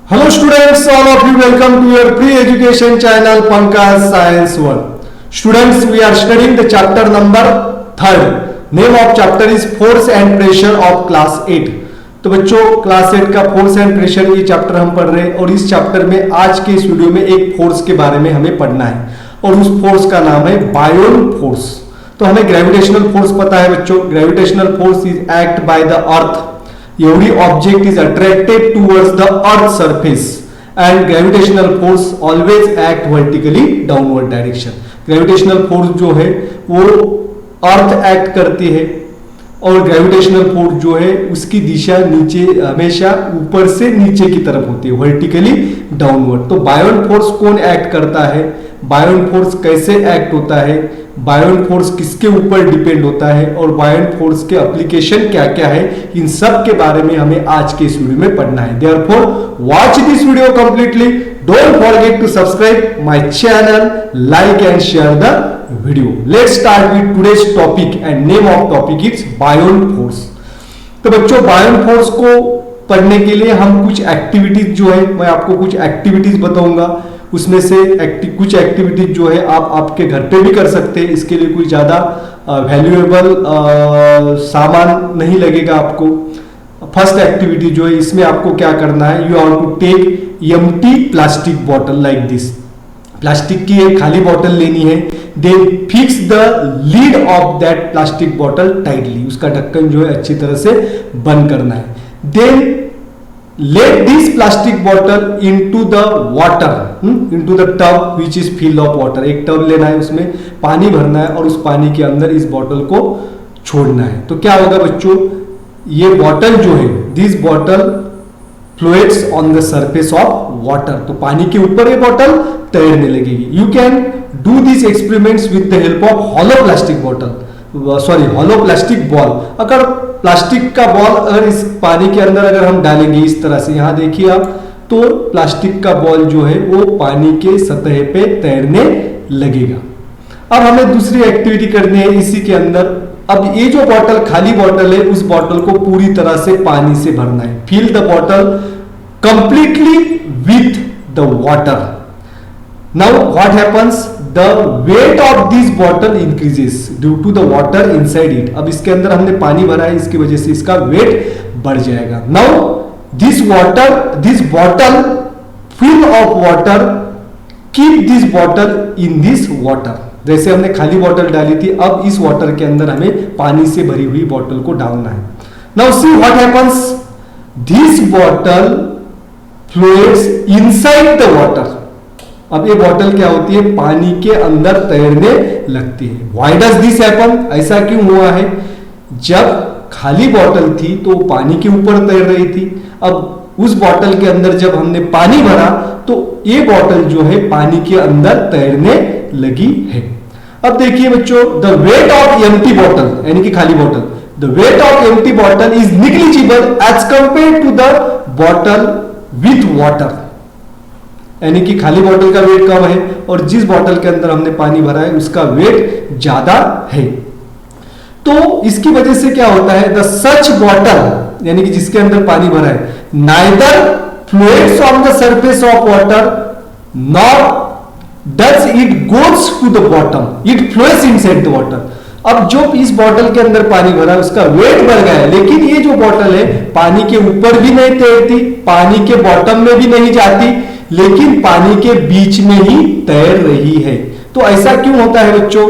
Hello students, all of you welcome to your pre-education channel Pankaj Science World. Students, we are studying the chapter number 3rd. Name of chapter is Force and Pressure of Class 8. तो बच्चों class 8 का force and pressure ये chapter हम पढ़ रहे हैं और इस चैप्टर में आज के इस वीडियो में एक फोर्स के बारे में हमें पढ़ना है और उस फोर्स का नाम है बायोन फोर्स। तो हमें ग्रेविटेशनल फोर्स पता है बच्चों, gravitational force is act by the earth. Every object is attracted towards the earth surface and gravitational force always act vertically downward direction. Gravitational force जो है वो अर्थ एक्ट करती है और ग्रेविटेशनल फोर्स जो है उसकी दिशा नीचे हमेशा ऊपर से नीचे की तरफ होती है, वर्टिकली डाउनवर्ड। तो बायोन फोर्स कौन एक्ट करता है, बायोन फोर्स कैसे एक्ट होता है, बायोन फोर्स किसके ऊपर डिपेंड होता है और बायोन फोर्स के एप्लीकेशन क्या क्या है, इन सब के बारे में हमें आज के इस वीडियो में पढ़ना है। Therefore watch this video completely, don't forget to subscribe my channel, like and share the video. Let's start with today's topic and name of topic is buoyant force. तो बच्चों बायोन फोर्स को पढ़ने के लिए हम कुछ एक्टिविटीज जो है, मैं आपको कुछ एक्टिविटीज बताऊंगा, उसमें से कुछ एक्टिविटीज जो है आप आपके घर पे भी कर सकते हैं। इसके लिए कोई ज्यादा वैल्यूएबल सामान नहीं लगेगा आपको। फर्स्ट एक्टिविटी जो है इसमें आपको क्या करना है, you have to take empty plastic bottle like this. Plastic की एक खाली बॉटल लेनी है, then fix the lid of that plastic bottle tightly, उसका ढक्कन जो है अच्छी तरह से बंद करना है। Then let this plastic bottle into the water, into the tub which is filled of water. एक टब लेना है, उसमें पानी भरना है और उस पानी के अंदर इस बॉटल को छोड़ना है। तो क्या होगा बच्चों, ये बॉटल जो है, this bottle floats on the surface of water, तो पानी के ऊपर ये बॉटल तैरने लगेगी। You can do this experiments with the help of hollow plastic bottle, sorry hollow plastic ball. अगर प्लास्टिक का बॉल अगर इस पानी के अंदर अगर हम डालेंगे इस तरह से, यहां देखिए आप, तो प्लास्टिक का बॉल जो है वो पानी के सतह पे तैरने लगेगा। अब हमें दूसरी एक्टिविटी करनी है इसी के अंदर। अब ये जो बॉटल खाली बॉटल है, उस बॉटल को पूरी तरह से पानी से भरना है। Fill the bottle completely with the water. Now what happens, the weight of this bottle increases due to the water inside it. अब इसके अंदर हमने पानी भरा है, इसकी वजह से इसका वेट बढ़ जाएगा। Now this bottle fill of water, keep this bottle in this water. जैसे हमने खाली बॉटल डाली थी, अब इस वाटर के अंदर हमें पानी से भरी हुई बॉटल को डालना है। Now see what happens, this bottle floats inside the water. अब ये बॉटल क्या होती है, पानी के अंदर तैरने लगती है। व्हाई डज दिस हैपन, ऐसा क्यों हुआ है? जब खाली बॉटल थी तो पानी के ऊपर तैर रही थी, अब उस बॉटल के अंदर जब हमने पानी भरा तो ये बॉटल जो है पानी के अंदर तैरने लगी है। अब देखिए बच्चों, the weight of empty bottle, यानी कि खाली bottle, the weight of empty bottle is negligible as compare to the bottle with water. यानी कि खाली बॉटल का वेट कम है और जिस बॉटल के अंदर हमने पानी भरा है उसका वेट ज्यादा है। तो इसकी वजह से क्या होता है, द सच बॉटल, यानी कि जिसके अंदर पानी भरा है, neither floats on the surface of water not does it goes to the bottom, it floats inside the water. अब जो इस बॉटल के अंदर पानी भरा है उसका वेट बढ़ गया है, लेकिन ये जो बॉटल है पानी के ऊपर भी नहीं तैरती, पानी के बॉटम में भी नहीं जाती, लेकिन पानी के बीच में ही तैर रही है। तो ऐसा क्यों होता है बच्चों,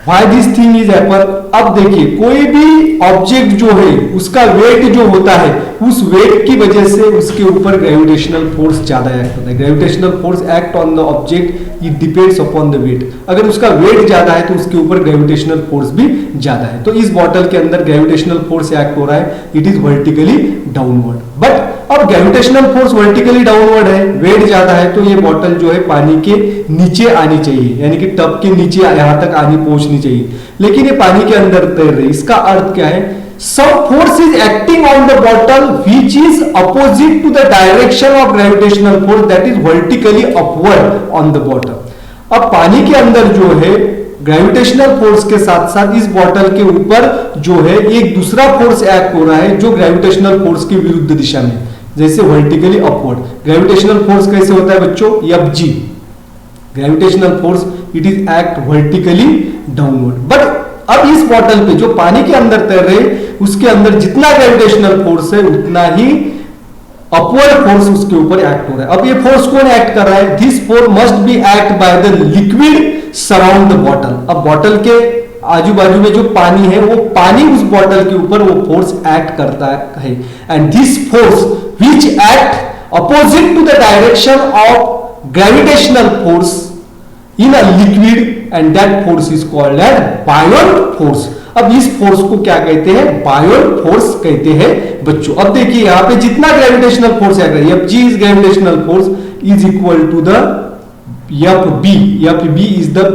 why this thing is happen. अब देखिए, कोई भी ऑब्जेक्ट जो है उसका वेट जो होता है, उस वेट की वजह से उसके ऊपर ग्रेविटेशनल फोर्स ज्यादा एक्ट होता है। Gravitational force act on the object, it depends upon the weight. अगर उसका वेट ज्यादा है तो उसके ऊपर ग्रेविटेशनल फोर्स भी ज्यादा है। तो इस बॉटल के अंदर ग्रेविटेशनल फोर्स एक्ट हो रहा है, it is vertically downward. But अब ग्रेविटेशनल फोर्स वर्टिकली डाउनवर्ड है, वेट ज्यादा है, तो ये बॉटल जो है पानी के नीचे आनी चाहिए, यानी कि टब के नीचे यहां तक पहुंचनी चाहिए, लेकिन ये पानी के अंदर तैर रही। इसका अर्थ क्या है, some force is acting on the bottle which is opposite to the direction of gravitational force, that is vertically upward on the bottle। अब पानी के अंदर जो है ग्रेविटेशनल फोर्स के साथ साथ इस बॉटल के ऊपर जो है एक दूसरा फोर्स एक्ट हो रहा है जो ग्रेविटेशनल फोर्स के विरुद्ध दिशा में, जैसे वर्टिकली अपवर्ड। ग्रेविटेशनल फोर्स कैसे होता है बच्चों, Fg, gravitational force it is act vertically downward. But अब इस बॉटल पे जो पानी के अंदर तैर रहे उसके अंदर जितना ग्रेविटेशनल फोर्स है उतना ही अपवर्ड फोर्स उसके ऊपर एक्ट हो रहा है। अब ये फोर्स कौन एक्ट कर रहा है, this force must be act by the liquid surround the bottle. अब बॉटल के आजू बाजू में जो पानी है वो पानी उस बॉटल के ऊपर वो फोर्स एक्ट करता है। And this force which act opposite to the direction of gravitational force in a liquid and that force is called as buoyant force. अब इस फोर्स को क्या कहते हैं, बायोट फोर्स कहते हैं बच्चों। अब देखिए यहां पे जितना ग्रेविटेशनल फोर्स है, Fg is gravitational force is equal to the Fb is the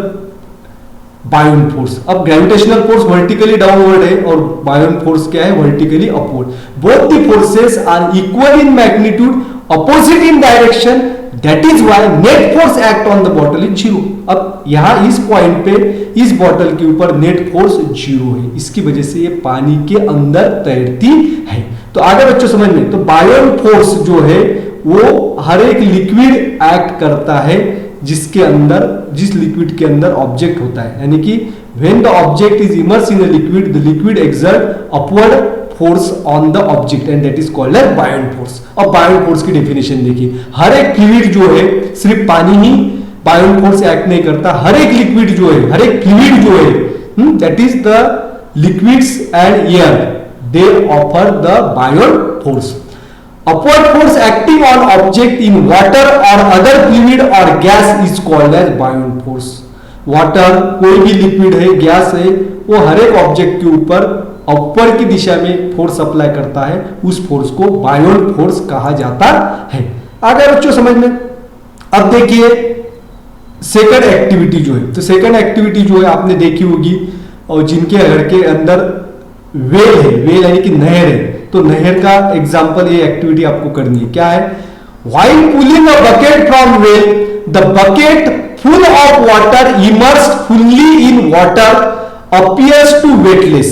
buoyant force. अब ग्रेविटेशनल फोर्स वर्टिकली डाउनवर्ड है और बायोट फोर्स क्या है, vertically upward. Both the forces are equal in magnitude, opposite in direction, that is why net force act on the bottle is zero. अब यहां इस point पे इस बॉटल के ऊपर नेट फोर्स जीरो है, इसकी वजह से ये पानी के अंदर तैरती है। तो आगे बच्चों समझ में, तो बायोट फोर्स जो है वो हर एक लिक्विड एक्ट करता है जिसके अंदर, जिस लिक्विड के अंदर ऑब्जेक्ट होता है, यानी कि when the object is immerse in a liquid, the liquid exert upward force on the object and that is called as buoyant force. अब बायोट फोर्स की डेफिनेशन देखिए, हर एक फ्लूइड जो है, सिर्फ पानी ही बायोट फोर्स एक्ट नहीं करता, हर एक लिक्विड जो है, हर एक फ्लूइड जो है, that is the liquids and air, they offer the buoyant force. Upward force acting on object in water or other fluid or gas is called as buoyant force. Water कोई भी liquid है, gas है, वो हर एक object के ऊपर ऊपर की दिशा में फोर्स अप्लाई करता है, उस फोर्स को बायोट फोर्स कहा जाता है। आगे बच्चों समझ में। अब देखिए सेकंड एक्टिविटी जो है, तो सेकंड एक्टिविटी जो है आपने देखी होगी, और जिनके घर के अंदर वेल है, वेल यानी कि नहर है, तो नहर का एग्जांपल ये एक्टिविटी आपको करनी है। क्या है, while pulling a bucket from well, the bucket full of water immersed fully in water appears to weightless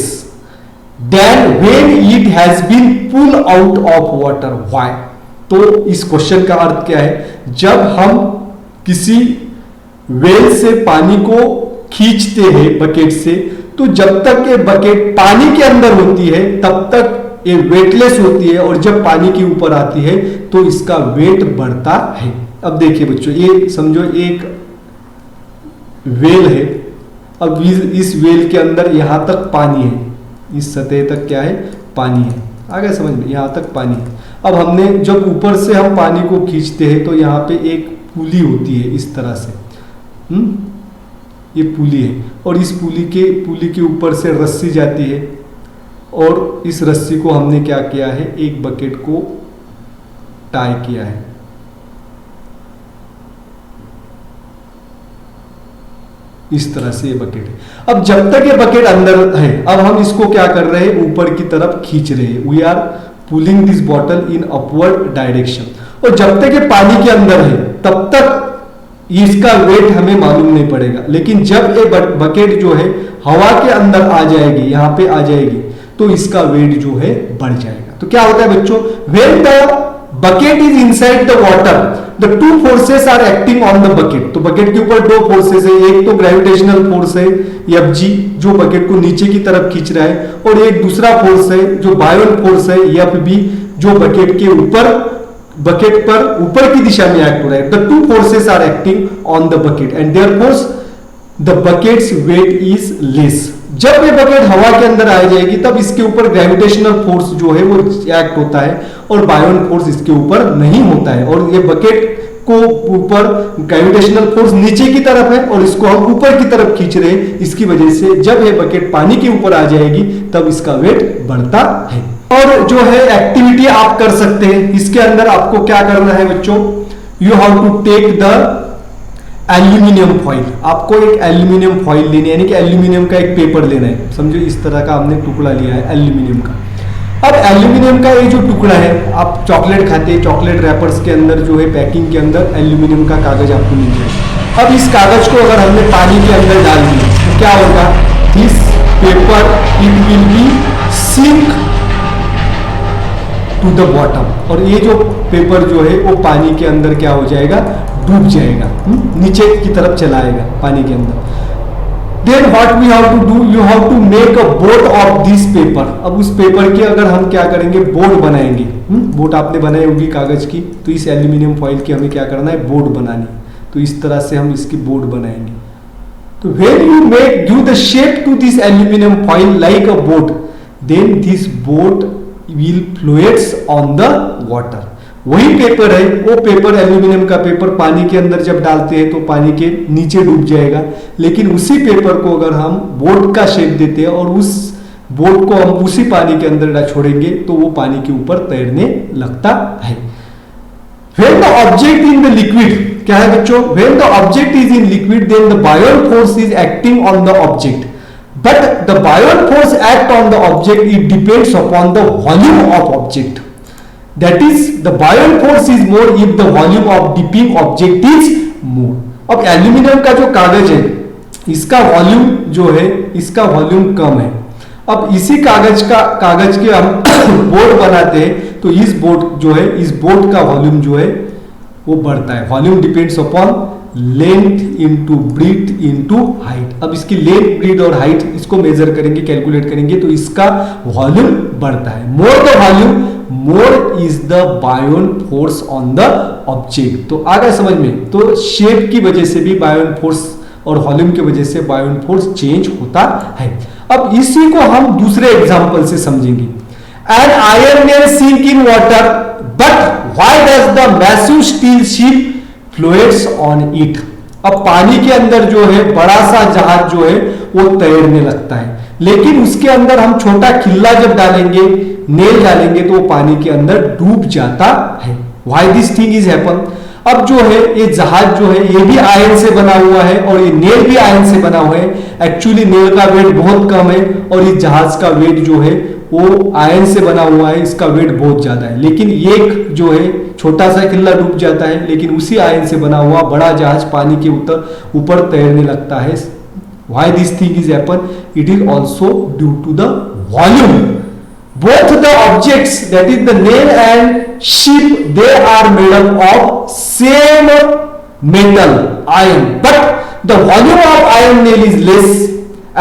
then when it has been pull out of water. Why, तो इस क्वेश्चन का अर्थ क्या है, जब हम किसी वेल से पानी को खींचते हैं बकेट से, तो जब तक ये बकेट पानी के अंदर होती है तब तक ये वेटलेस होती है, और जब पानी के ऊपर आती है तो इसका वेट बढ़ता है। अब देखिए बच्चों, ये समझो एक वेल है, अब इस वेल के अंदर यहां तक पानी है, इस सतह तक क्या है, पानी है। आगे समझ में, यहां तक पानी है। अब हमने जब ऊपर से हम पानी को खींचते हैं तो यहाँ पे एक पुली होती है इस तरह से, ये पुली है, और इस पुली के ऊपर से रस्सी जाती है, और इस रस्सी को हमने क्या किया है, एक बकेट को टाई किया है। इस तरह से ये बकेट है। अब जब तक ये बकेट अंदर है, अब हम इसको क्या कर रहे हैं, ऊपर की तरफ खींच रहे हैं। We are pulling this bottle in upward direction, और जब तक ये पानी के अंदर है तब तक इसका वेट हमें मालूम नहीं पड़ेगा। लेकिन जब ये बकेट जो है हवा के अंदर आ जाएगी, यहाँ पे आ जाएगी, तो इसका वेट जो है बढ़ जाएगा। तो क्या होता है बच्चों, when the bucket is inside the water the two forces are acting on the bucket. तो बकेट के ऊपर दो फोर्सेस है, एक तो ग्रेविटेशनल फोर्स है Fg जो बकेट को नीचे की तरफ खींच रहा है, और एक दूसरा फोर्स है जो बायोट फोर्स है Fb जो बकेट के ऊपर, बकेट पर ऊपर की दिशा में एक्ट हो रहा है। The two forces are acting on the bucket and therefore the bucket's weight is less. जब ये बकेट हवा के अंदर आ जाएगी तब इसके ऊपर ग्रेविटेशनल फोर्स जो है वो एक्ट होता है, और बायोट फोर्स इसके ऊपर नहीं होता है, और ये बकेट को ऊपर ग्रेविटेशनल फोर्स नीचे की तरफ है और इसको हम ऊपर की तरफ खींच रहे हैं। इसकी वजह से जब ये बकेट पानी के ऊपर आ जाएगी तब इसका वेट बढ़ता है। और जो है एक्टिविटी आप कर सकते हैं, इसके अंदर आपको क्या करना है बच्चों, you have to take the aluminium foil. आपको एक एल्यूमिनियम फॉइल लेनी है, यानी कि एल्यूमिनियम का एक पेपर लेना है। समझो इस तरह का हमने टुकड़ा लिया है एल्यूमिनियम का। अब एल्यूमिनियम का ये जो टुकड़ा है, आप चॉकलेट खाते हैं, चॉकलेट रैपर्स के अंदर जो है पैकिंग के अंदर एल्यूमिनियम का कागज आपको मिल जाए। अब इस कागज को अगर हमने पानी के अंदर डाल दिया तो क्या होगा, this paper it will be sink to the bottom, और ये जो पेपर जो है वो पानी के अंदर क्या हो जाएगा, डूब जाएगा, नीचे की तरफ चलाएगा पानी के अंदर। Then what we have to do, you have to make a boat of this paper. अब उस पेपर की अगर हम क्या करेंगे, बोट बनाएंगे। बोट आपने बनाई होगी कागज की, तो इस एल्यूमिनियम फॉइल की हमें क्या करना है, बोट बनानी है। तो इस तरह से हम इसकी बोट बनाएंगे। तो when you give the shape to this aluminum foil like a boat, then this boat will floats on the water। वही पेपर है, वो पेपर एल्यूमिनियम का पेपर पानी के अंदर जब डालते हैं तो पानी के नीचे डूब जाएगा, लेकिन उसी पेपर को अगर हम बोट का शेप देते हैं और उस बोट को हम उसी पानी के अंदर छोड़ेंगे तो वो पानी के ऊपर तैरने लगता है। When the object in the liquid, क्या है बच्चों, when the object is in liquid then the buoyant force is acting on the object, but the buoyant force act on the object, it depends upon the volume of object, that is the buoyant force is more if the volume of dipping object is more। अब aluminium का जो कागज है इसका volume जो है, इसका volume कम है। अब इसी कागज के हम बोर्ड बनाते हैं तो इस बोर्ड जो है, इस बोर्ड का वॉल्यूम जो है वो बढ़ता है। Volume depends upon length into breadth into height. अब इसकी लेंथ, ब्रीथ और हाइट इसको मेजर करेंगे, कैलकुलेट करेंगे तो इसका वॉल्यूम बढ़ता है। More the volume more is the buoyant force on the object. तो आ गया समझ में। तो शेप की वजह से भी बायोन फोर्स और वॉल्यूम की वजह से बायोन फोर्स चेंज होता है। अब इसी को हम दूसरे एग्जांपल से समझेंगे। An iron man sink in water but why does the massive steel ship floats on it. अब पानी के अंदर जो है बड़ा सा जहाज जो है वो तैरने लगता है, लेकिन उसके अंदर हम छोटा खिल्ला जब डालेंगे, नेल डालेंगे तो वो पानी के अंदर डूब जाता है। Why this thing is happen. अब जो है ये जहाज जो है ये भी आयरन से बना हुआ है और ये नेल भी आयरन से बना हुआ है। एक्चुअली नेल का वेट बहुत कम है और इस जहाज का वेट जो है वो आयरन से बना हुआ है, इसका वेट बहुत ज्यादा है। लेकिन एक जो है छोटा सा किल्ला डूब जाता है, लेकिन उसी आयरन से बना हुआ बड़ा जहाज पानी के ऊपर तैरने लगता है। Why this thing is happen, it is also due to the volume. Both the objects, that is the nail and ship, they are made up of same metal, iron, but the volume of iron nail is less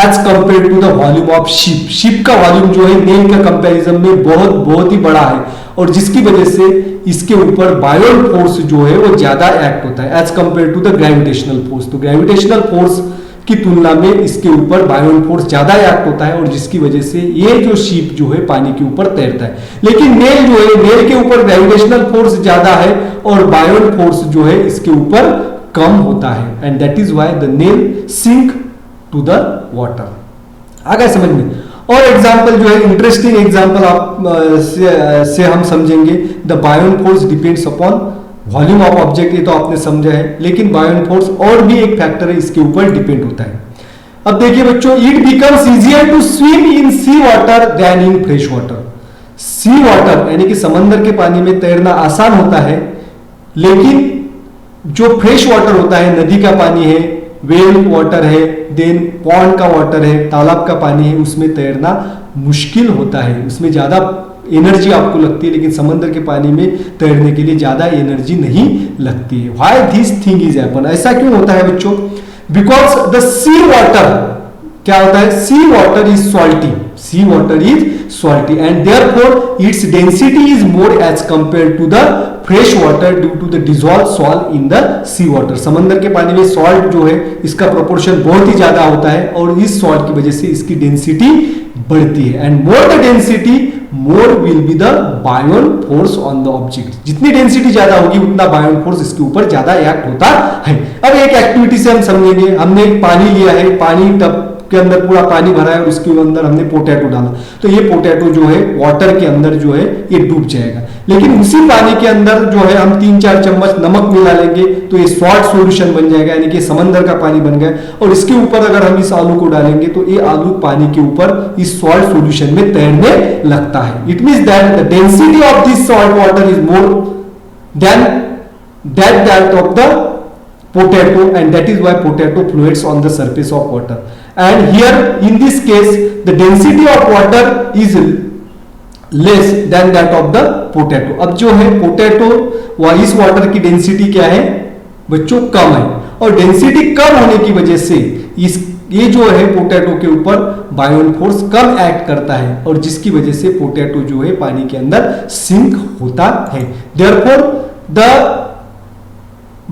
as compared to the volume of ship। ship का volume जो है nail का comparison में बहुत ही बड़ा है और जिसकी वजह से इसके ऊपर बायोन फोर्स जो है वो ज्यादा एक्ट होता है as compare to the gravitational force. तो ग्रेविटेशनल फोर्स की तुलना में इसके ऊपर बायोन फोर्स ज्यादा एक्ट होता है और जिसकी वजह से ये जो शिप जो है पानी के ऊपर तैरता है। लेकिन नेल जो है, नेल के ऊपर ग्रेविटेशनल फोर्स ज्यादा है और बायोन फोर्स जो है इसके ऊपर कम होता है, and that is why the nail sink to the water. आ गया समझ में। और एग्जांपल जो है इंटरेस्टिंग एग्जांपल आप से हम समझेंगे। The buoyant force depends upon volume of object, ये तो आपने समझा है, लेकिन बायोन फोर्स और भी एक फैक्टर है इसके ऊपर डिपेंड होता है। अब देखिए बच्चों, it becomes easier to swim in sea water than in fresh water. Sea water यानी कि समंदर के पानी में तैरना आसान होता है, लेकिन जो फ्रेश वाटर होता है, नदी का पानी है, वेल वाटर है, देन पॉन्ड का वाटर है, तालाब का पानी है, उसमें तैरना मुश्किल होता है, उसमें ज्यादा एनर्जी आपको लगती है, लेकिन समंदर के पानी में तैरने के लिए ज्यादा एनर्जी नहीं लगती है। Why this thing is happen, ऐसा क्यों होता है बच्चों? बिकॉज द सी वाटर क्या होता है, sea water is salty, sea water is salty and therefore its density is more as compare to the fresh water due to the dissolve salt in the sea water. समंदर के पानी में salt जो है इसका प्रोपोर्शन बहुत ही ज्यादा होता है और इस सॉल्ट की वजह से इसकी डेंसिटी बढ़ती है, and more the density more will be the buoyant force on the object. जितनी डेंसिटी ज्यादा होगी उतना बायोन फोर्स इसके ऊपर ज्यादा एक्ट होता है। अब एक एक्टिविटी से हम समझेंगे। हमने पानी लिया है, पानी टब के अंदर पूरा पानी भरा है और उसके अंदर हमने पोटैटो डाला, तो ये पोटैटो जो है वाटर के अंदर जो है ये डूब जाएगा। लेकिन उसी पानी के अंदर जो है हम 3-4 चम्मच नमक मिला लेंगे तो ये सॉल्ट सॉल्यूशन बन जाएगा, यानी कि समंदर का पानी बन गया। और इसके ऊपर अगर हम इस आलू को डालेंगे तो ये आलू पानी के ऊपर इस सॉल्ट सॉल्यूशन में तैरने लगता है। It means that the density of this salt water is more than that of the potato, and that is why potato floats on the surface of water. And here in this case the density of water is less than that of the potato. अब जो है potato इस water की density क्या है बच्चों, कम है, और डेंसिटी कम होने की वजह से ये जो है पोटैटो के ऊपर बायोन फोर्स कम एक्ट करता है, और जिसकी वजह से पोटैटो जो है पानी के अंदर सिंक होता है। Therefore the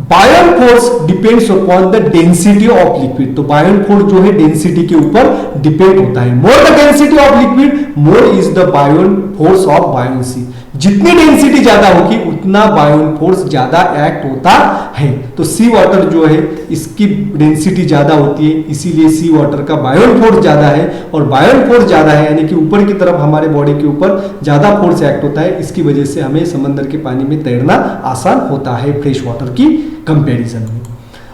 buoyant force depends upon the density of liquid. तो बायोन फोर्स जो है डेंसिटी के ऊपर डिपेंड होता है। More the density of liquid more is the buoyant force of buoyancy. जितनी डेंसिटी ज्यादा होगी उतना बायोन फोर्स ज्यादा एक्ट होता है। तो सी वाटर जो है इसकी डेंसिटी ज्यादा होती है, इसीलिए सी वाटर का बायोन फोर्स ज्यादा है, और बायोन फोर्स ज्यादा है यानी कि ऊपर की तरफ हमारे बॉडी के ऊपर ज्यादा फोर्स एक्ट होता है। इसकी वजह से हमें समंदर के पानी में तैरना आसान होता है फ्रेश वाटर की कंपैरिजन में।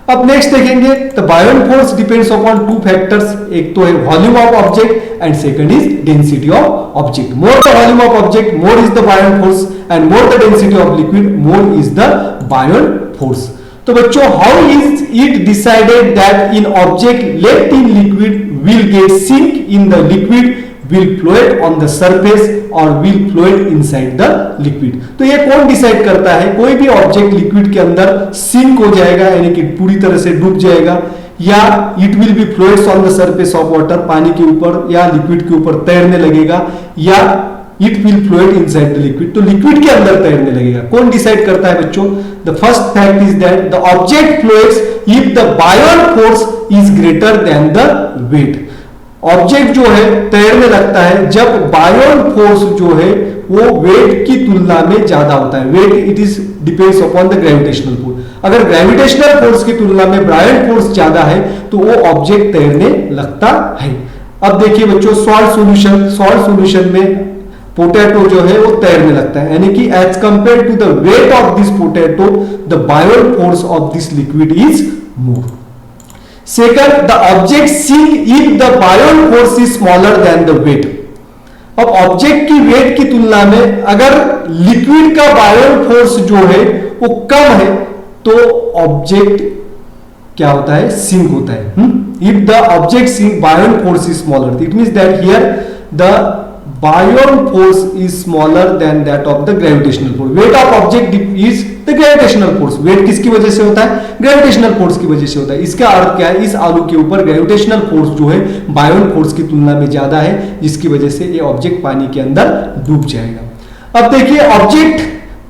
अब नेक्स्ट देखेंगे the buoyant force depends upon two factors, एक तो है volume of object and second is density of object. More the volume of object more is the buoyant force, and more the density of liquid more is the buoyant force. तो बच्चों how is it decided that in object left in liquid will get sink in the liquid will float on the surface or will float inside the liquid। तो ये कौन decide करता है कोई भी object liquid के अंदर सिंक हो जाएगा यानी कि पूरी तरह से डूब जाएगा, या it will B floats on the surface of water, पानी के ऊपर या लिक्विड के ऊपर तैरने लगेगा, या it will float inside the liquid, तो लिक्विड के अंदर तैरने लगेगा। कौन डिसाइड करता है बच्चों? The first fact is that the object floats if the buoyant force is greater than the weight. Object जो है तैरने लगता है जब बायोन फोर्स जो है वो वेट की तुलना में ज्यादा होता है। Weight it is depends upon the gravitational force. अगर ग्रेविटेशनल फोर्स की तुलना में बायोन फोर्स ज्यादा है तो वो ऑब्जेक्ट तैरने लगता है। अब देखिए बच्चों सॉल्ट सॉल्यूशन में पोटैटो जो है वो तैरने लगता है, यानी कि as compare to the weight of this potato the buoyant force of this liquid is more. Second, the object sink if the buoyant force is smaller than the weight। अब ऑब्जेक्ट की वेट की तुलना में अगर liquid का बायोन force जो है वो कम है तो ऑब्जेक्ट क्या होता है? सिंक होता है। If the object sink buoyant force is smaller, it means that here the buoyant force is smaller than that of the gravitational force. Weight of object is the gravitational force. Weight किसकी वजह से होता है? Gravitational force की वजह से होता है। इसका अर्थ क्या है? इस आलू के ऊपर ग्रेविटेशनल फोर्स जो है बायोन फोर्स की तुलना में ज्यादा है, जिसकी वजह से ये ऑब्जेक्ट पानी के अंदर डूब जाएगा। अब देखिए object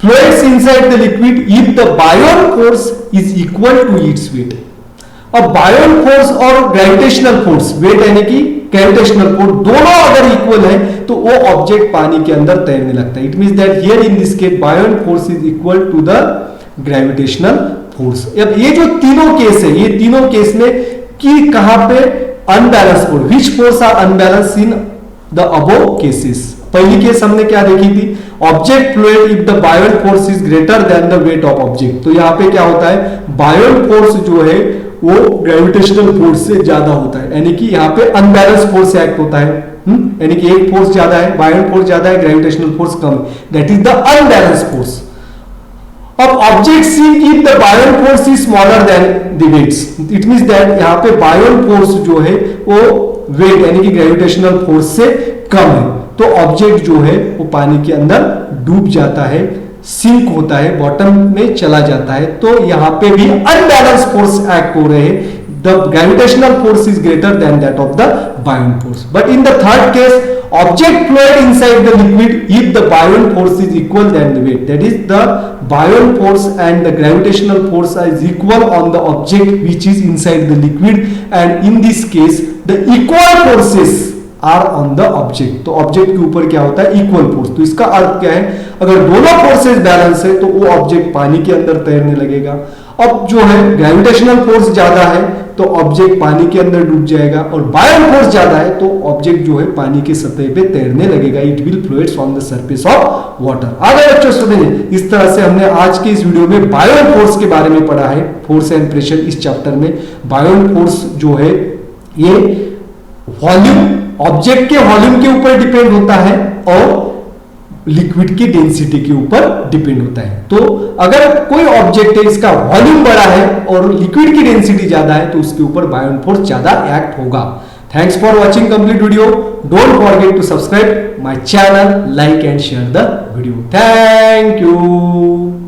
floats inside the liquid if the buoyant force is equal to its weight. अब बायोन फोर्स और ग्रेविटेशनल फोर्स, वेट यानी कि ग्रेविटेशनल फोर्स, दोनों अगर इक्वल है तो वो ऑब्जेक्ट पानी के अंदर तैरने लगता है। It means that here in this case buoyant force is equal to the gravitational force. अब ये जो तीनों केस है, ये तीनों केस में कि कहां पे unbalance force, which force are unbalance in the above cases. पहली केस हमने क्या देखी थी? Object float if the buoyant force is greater than the weight of object. तो यहां पे क्या होता है? बायोन फोर्स जो है वो ग्रेविटेशनल फोर्स से ज्यादा होता है, यानी कि यहाँ पे अनबैलेंस फोर्स एक्ट होता है। यानी कि एक फोर्स ज्यादा है, बायोन फोर्स ज्यादा है, ग्रेविटेशनल फोर्स कम है, that is the unbalance force. अब object sink if the buoyant force is smaller than the weights, it means that यहाँ पे बायोन फोर्स जो है वो वेट यानी कि ग्रेविटेशनल फोर्स से कम है, तो ऑब्जेक्ट जो है वो पानी के अंदर डूब जाता है, सिंक होता है, बॉटम में चला जाता है। तो यहां पे भी अनबैलेंस फोर्स एक्ट हो रहे हैं। The gravitational force is greater than that of the buoyant force. But in the third case object float inside the liquid if the buoyant force is equal than the weight, that is the buoyant force and the gravitational force is equal on the object which is inside the liquid, and in this case the equal forces are on the object. तो object के ऊपर क्या होता है? Equal force. तो इसका अर्थ क्या है? अगर दोनों फोर्सेस बैलेंस है तो वो ऑब्जेक्ट पानी के अंदर तैरने लगेगा। अब जो है ग्रेविटेशनल फोर्स ज्यादा है तो ऑब्जेक्ट पानी के अंदर डूब जाएगा, और बायोन फोर्स ज्यादा है तो ऑब्जेक्ट जो है पानी के सतह पे तैरने लगेगा। It will floats on the surface of water. आगे बच्चों सुनिए, इस तरह से हमने आज के इस वीडियो में बायोन फोर्स के बारे में पढ़ा है, फोर्स एंड प्रेशर। इस चैप्टर में बायोन फोर्स जो है ये वॉल्यूम, ऑब्जेक्ट के वॉल्यूम के ऊपर डिपेंड होता है और लिक्विड की डेंसिटी के ऊपर डिपेंड होता है। तो अगर कोई ऑब्जेक्ट है इसका वॉल्यूम बड़ा है और लिक्विड की डेंसिटी ज्यादा है तो उसके ऊपर बायोन फोर्स ज्यादा एक्ट होगा। Thanks for watching complete video. Don't forget to subscribe my channel, like and share the video. Thank you.